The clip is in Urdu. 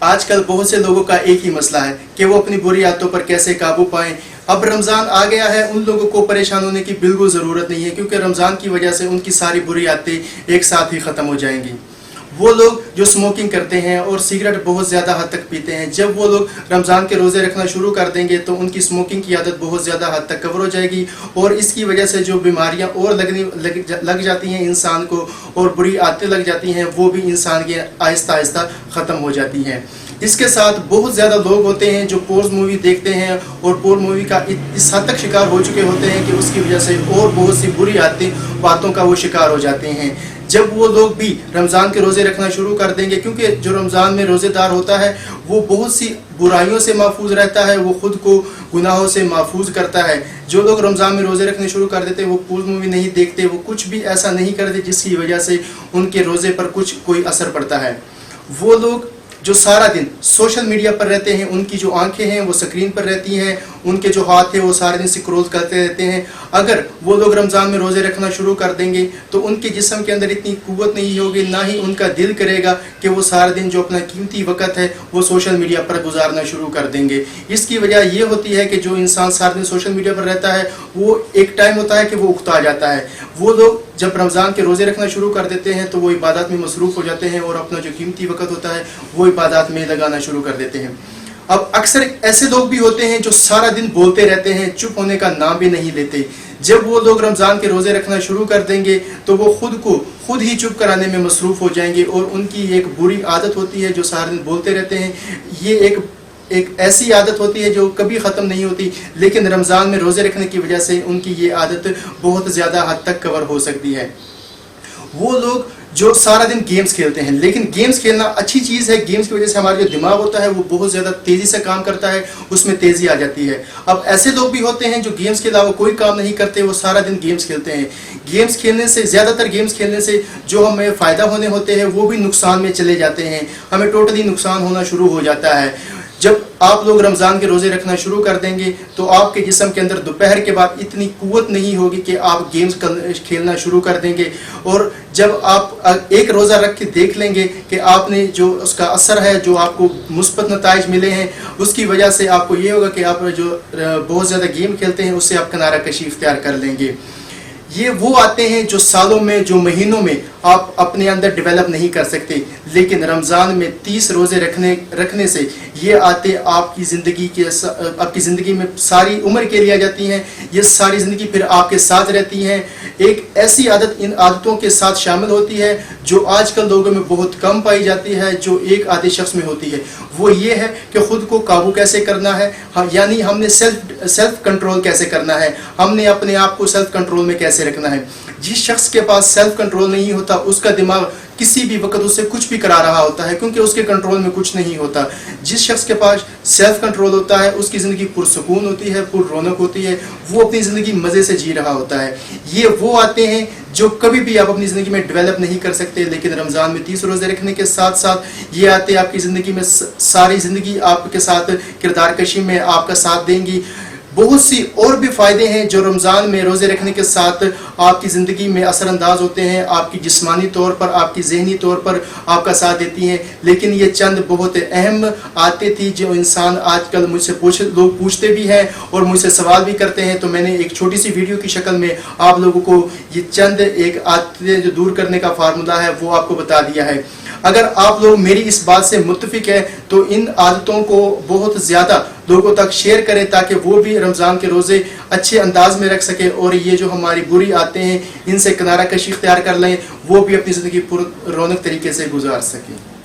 آج کل بہت سے لوگوں کا ایک ہی مسئلہ ہے کہ وہ اپنی بری عادتوں پر کیسے قابو پائیں۔ اب رمضان آ گیا ہے، ان لوگوں کو پریشان ہونے کی بالکل ضرورت نہیں ہے، کیونکہ رمضان کی وجہ سے ان کی ساری بری عادتیں ایک ساتھ ہی ختم ہو جائیں گی۔ وہ لوگ جو سموکنگ کرتے ہیں اور سگریٹ بہت زیادہ حد تک پیتے ہیں، جب وہ لوگ رمضان کے روزے رکھنا شروع کر دیں گے تو ان کی سموکنگ کی عادت بہت زیادہ حد تک کور ہو جائے گی، اور اس کی وجہ سے جو بیماریاں اور لگ جاتی ہیں انسان کو اور بری عادتیں لگ جاتی ہیں، وہ بھی انسان کے آہستہ آہستہ ختم ہو جاتی ہیں۔ اس کے ساتھ بہت زیادہ لوگ ہوتے ہیں جو پورن مووی دیکھتے ہیں اور پورن مووی کا اس حد تک شکار ہو چکے ہوتے ہیں کہ اس کی وجہ سے اور بہت سی بری باتوں کا وہ شکار ہو جاتے ہیں۔ جب وہ لوگ بھی رمضان کے روزے رکھنا شروع کر دیں گے، کیونکہ جو رمضان میں روزے دار ہوتا ہے وہ بہت سی برائیوں سے محفوظ رہتا ہے، وہ خود کو گناہوں سے محفوظ کرتا ہے۔ جو لوگ رمضان میں روزے رکھنے شروع کر دیتے ہیں وہ پورن مووی نہیں دیکھتے، وہ کچھ بھی ایسا نہیں کرتے جس کی وجہ سے ان کے روزے پر کوئی اثر پڑتا ہے۔ وہ لوگ جو سارا دن سوشل میڈیا پر رہتے ہیں، ان کی جو آنکھیں ہیں وہ سکرین پر رہتی ہیں، ان کے جو ہاتھ ہیں وہ سارے دن سکرول کرتے رہتے ہیں، اگر وہ لوگ رمضان میں روزے رکھنا شروع کر دیں گے تو ان کے جسم کے اندر اتنی قوت نہیں ہوگی، نہ ہی ان کا دل کرے گا کہ وہ سارا دن جو اپنا قیمتی وقت ہے وہ سوشل میڈیا پر گزارنا شروع کر دیں گے۔ اس کی وجہ یہ ہوتی ہے کہ جو انسان سارا دن سوشل میڈیا پر رہتا ہے وہ ایک ٹائم ہوتا ہے کہ وہ اکتا جاتا ہے۔ وہ لوگ جب رمضان کے روزے رکھنا شروع کر دیتے ہیں تو وہ عبادات میں مصروف ہو جاتے ہیں اور اپنا جو قیمتی وقت ہوتا ہے وہ عبادات میں لگانا شروع کر دیتے ہیں۔ اب اکثر ایسے لوگ بھی ہوتے ہیں جو سارا دن بولتے رہتے ہیں، چپ ہونے کا نام بھی نہیں لیتے۔ جب وہ لوگ رمضان کے روزے رکھنا شروع کر دیں گے تو وہ خود ہی چپ کرانے میں مصروف ہو جائیں گے، اور ان کی ایک بری عادت ہوتی ہے جو سارا دن بولتے رہتے ہیں، یہ ایک ایسی عادت ہوتی ہے جو کبھی ختم نہیں ہوتی، لیکن رمضان میں روزے رکھنے کی وجہ سے ان کی یہ عادت بہت زیادہ حد تک کور ہو سکتی ہے۔ وہ لوگ جو سارا دن گیمز کھیلتے ہیں، لیکن گیمز کھیلنا اچھی چیز ہے، گیمز کی وجہ سے ہمارا جو دماغ ہوتا ہے وہ بہت زیادہ تیزی سے کام کرتا ہے، اس میں تیزی آ جاتی ہے۔ اب ایسے لوگ بھی ہوتے ہیں جو گیمز کے علاوہ کوئی کام نہیں کرتے، وہ سارا دن گیمز کھیلتے ہیں۔ گیمز کھیلنے سے، زیادہ تر گیمز کھیلنے سے جو ہمیں فائدہ ہونے ہوتے ہیں وہ بھی نقصان میں چلے جاتے ہیں، ہمیں ٹوٹلی نقصان ہونا شروع ہو جاتا ہے۔ جب آپ لوگ رمضان کے روزے رکھنا شروع کر دیں گے تو آپ کے جسم کے اندر دوپہر کے بعد اتنی قوت نہیں ہوگی کہ آپ گیمز کھیلنا شروع کر دیں گے، اور جب آپ ایک روزہ رکھ کے دیکھ لیں گے کہ آپ نے جو اس کا اثر ہے، جو آپ کو مثبت نتائج ملے ہیں، اس کی وجہ سے آپ کو یہ ہوگا کہ آپ جو بہت زیادہ گیم کھیلتے ہیں اس سے آپ کنارہ کشی اختیار کر لیں گے۔ یہ وہ آتے ہیں جو سالوں میں، جو مہینوں میں آپ اپنے اندر ڈیولپ نہیں کر سکتے، لیکن رمضان میں 30 روزے رکھنے سے یہ آتے آپ کی زندگی میں ساری عمر کے لیے آ جاتی ہیں، یہ ساری زندگی پھر آپ کے ساتھ رہتی ہیں۔ ایک ایسی عادت ان عادتوں کے ساتھ شامل ہوتی ہے جو آج کل لوگوں میں بہت کم پائی جاتی ہے، جو ایک عادی شخص میں ہوتی ہے، وہ یہ ہے کہ خود کو قابو کیسے کرنا ہے، یعنی ہم نے سیلف کنٹرول کیسے کرنا ہے، ہم نے اپنے آپ کو سیلف کنٹرول میں کیسے رکھنا ہے۔ جس شخص کے پاس سیلف کنٹرول نہیں ہوتا اس کا دماغ کسی بھی وقت اس سے کچھ بھی کرا رہا ہوتا ہے، کیونکہ اس کے کنٹرول میں کچھ نہیں ہوتا۔ جس شخص کے پاس سیلف کنٹرول ہوتا ہے اس کی زندگی پرسکون ہوتی ہے، پر رونق ہوتی ہے، وہ اپنی زندگی مزے سے جی رہا ہوتا ہے۔ یہ وہ آتے ہیں جو کبھی بھی آپ اپنی زندگی میں ڈیولپ نہیں کر سکتے، لیکن رمضان میں 30 روزے رکھنے کے ساتھ ساتھ یہ آتے آپ کی زندگی میں ساری زندگی آپ کے ساتھ کردار کشی میں آپ کا ساتھ دیں گی۔ بہت سی اور بھی فائدے ہیں جو رمضان میں روزے رکھنے کے ساتھ آپ کی زندگی میں اثر انداز ہوتے ہیں، آپ کی جسمانی طور پر، آپ کی ذہنی طور پر آپ کا ساتھ دیتی ہیں، لیکن یہ چند بہت اہم عادتیں تھی جو انسان آج کل مجھ سے لوگ پوچھتے بھی ہیں اور مجھ سے سوال بھی کرتے ہیں، تو میں نے ایک چھوٹی سی ویڈیو کی شکل میں آپ لوگوں کو یہ چند ایک عادتیں جو دور کرنے کا فارمولہ ہے وہ آپ کو بتا دیا ہے۔ اگر آپ لوگ میری اس بات سے متفق ہیں تو ان عادتوں کو بہت زیادہ لوگوں تک شیئر کریں تاکہ وہ بھی رمضان کے روزے اچھے انداز میں رکھ سکیں، اور یہ جو ہماری بری عادتیں ہیں ان سے کنارہ کشی اختیار کر لیں، وہ بھی اپنی زندگی پر رونق طریقے سے گزار سکیں۔